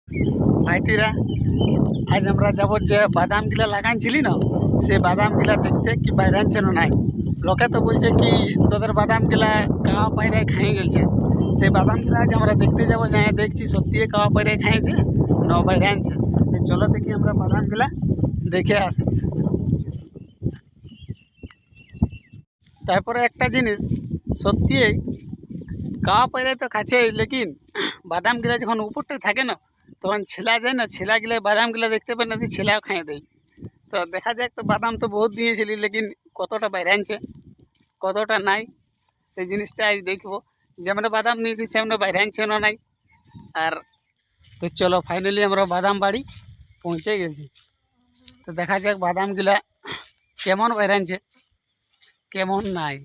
ভাইটিরা আজ আমরা যাব যে বাদামগুলা লাগাইছিলি না, সে বাদামগুলা দেখতে কি বাইরানছে না নাই। লোকে তো বলছে কি তোদের বাদামগুলা কাওয়া পায়রায় খাই গেছে। সেই বাদামগুলা আজ আমরা দেখতে যাব, যাই দেখছি সত্যি কাওয়া পায়রায় খাইছে না বাইরানছে। চলো দেখি আমরা বাদামগুলা দেখে আসি। তারপরে একটা জিনিস, সত্যি কাওয়া পায়রায় তো খাচ্ছেই, লেকিন বাদামগুলা যখন উপরটায় থাকে না তখন ছেলা যায় না, ছেলাগুলো বাদামগুলো দেখতে পায় না, ছেলাও খাইয়ে দেয়। তো দেখা যাক, তো বাদাম তো বহুত দিয়েছিলি, লেকিন কতটা বাইরে আনছে কতটা নাই সেই জিনিসটা আজ দেখবো। যেমন বাদাম নিয়েছি সেমন বাইরে আনছে না নাই। আর তো চলো ফাইনালি আমরা বাদাম বাড়ি পৌঁছে গেছি। তো দেখা যাক বাদামগুলা কেমন বাইরে আনছে কেমন নাই।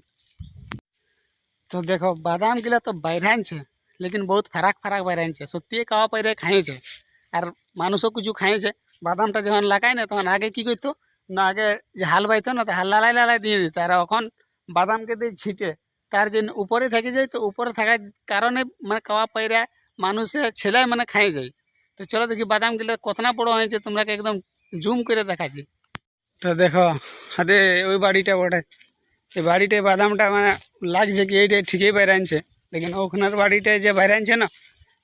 তো দেখো বাদামগুলা তো বাইরে আনছে, লেকিন বহুত ফারাক ফারাক বাইরে আনছে। সত্যি কাওয়া পায়রে খাইয়েছে আর মানুষও কিছু খাইয়েছে। বাদামটা যখন লাগায় না তখন আগে কী করতো না, আগে যে হাল বাইতো না, তো হাল লালাই লালাই দিয়ে দিত। আর এখন বাদামকে দিয়ে ছিটে, তার জন্য উপরে থেকে যায়। তো উপরে থাকার কারণে মানে কাওয়া পায়রা মানুষের ছেলে মানে খাই যায়। তো চলো দেখি বাদামগুলো কতটা বড়ো হয়েছে, তোমরাকে একদম জুম করে দেখাচ্ছি। তো দেখো হাতে ওই বাড়িটা বটে, এই বাড়িটায় বাদামটা মানে লাগছে কি এইটাই ঠিকই বাইরে আনছে, লেকিন ওখানের বাড়িটায় যে বাইরে আনছে না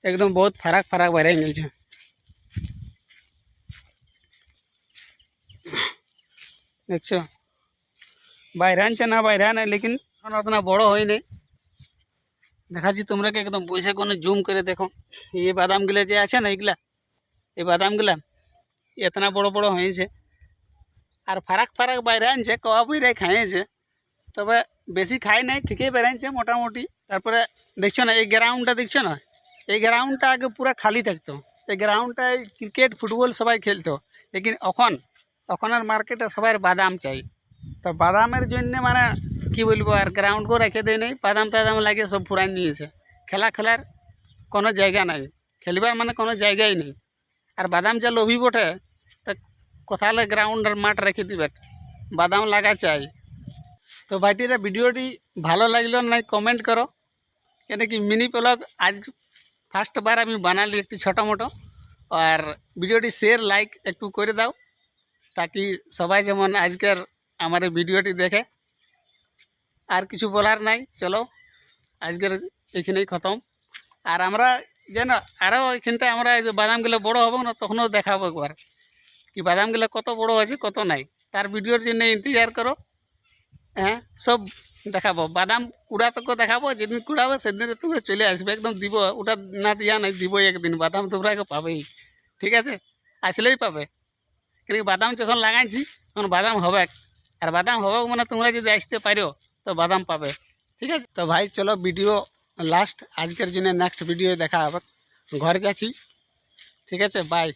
একদম বহুত ফারাক ফারাক বাইরে গেছে। দেখছো বাইরে আনছে না বাইরে আনে, লেকিন এখন অতনা বড় হয়নি। দেখাচ্ছি তোমরাকে একদম বসে কোনো জুম করে দেখো। এই বাদামগুলো যে আছে না, এইগুলা এই বাদামগুলা এতনা বড় বড় হয়েছে আর ফারাক ফারাক বাইরে আনছে, কওয়া বইরাই খাইয়েছে। তবে বেশি খাই নাই, ঠিকই বেড়াইছে মোটামুটি। তারপরে দেখছো না এই গ্রাউন্ডটা, দেখছো না এই গ্রাউন্ডটা আগে পুরো খালি থাকতো। এই গ্রাউন্ডটায় ক্রিকেট ফুটবল সবাই খেলতো, লেকিন এখন আর মার্কেটে সবাই বাদাম চাই। তো বাদামের জন্যে মানে কি বলবো, আর গ্রাউন্ডকেও রেখে দেয় নেই, বাদাম টাদাম লাগিয়ে সব ফুরাই নিয়েছে। খেলার কোনো জায়গা নাই, খেলবার মানে কোনো জায়গাই নেই। আর বাদাম যা লোভি বটে, তা কোথালে গ্রাউন্ড আর মাঠ রেখে দিবে, বাদাম লাগা চাই। তো ভাইটিরা ভিডিওটি ভালো লাগলো না কমেন্ট করো, কেন কি মিনি ব্লগ আজ ফার্স্ট বার আমি বানালি একটি ছোটো মোটো। আর ভিডিওটি শেয়ার লাইক একটু করে দাও, তাকি সবাই যেমন আজকের আমার এই ভিডিওটি দেখে। আর কিছু বলার নাই, চলো আজকের এখানেই খতম। আর আমরা যেন আরও এখানটায় আমরা যে বাদামগুলো বড়ো হবো না, তখনও দেখাবো একবার কি বাদামগুলো কত বড়ো আছে কত নাই। তার ভিডিওর জন্য ইন্তজার করো। হ্যাঁ, সব দেখাবো, বাদাম কুড়া তোকে দেখাবো। যেদিন কুড়াবে সেদিন তোমরা চলে আসবে, একদম দিব। ওটা না দিয়া নাই, দিব একদিন। বাদাম তোমরা পাবেই, ঠিক আছে, আসলেই পাবে। কিন্তু বাদাম যখন লাগাইছি তখন বাদাম হবে, আর বাদাম হবে মানে তোমরা যদি আসতে পারো তো বাদাম পাবে, ঠিক আছে। তো ভাই চলো ভিডিও লাস্ট, আজকের জন্য নেক্সট ভিডিও দেখা হবে। ঘরে যাচ্ছি, ঠিক আছে, বাই।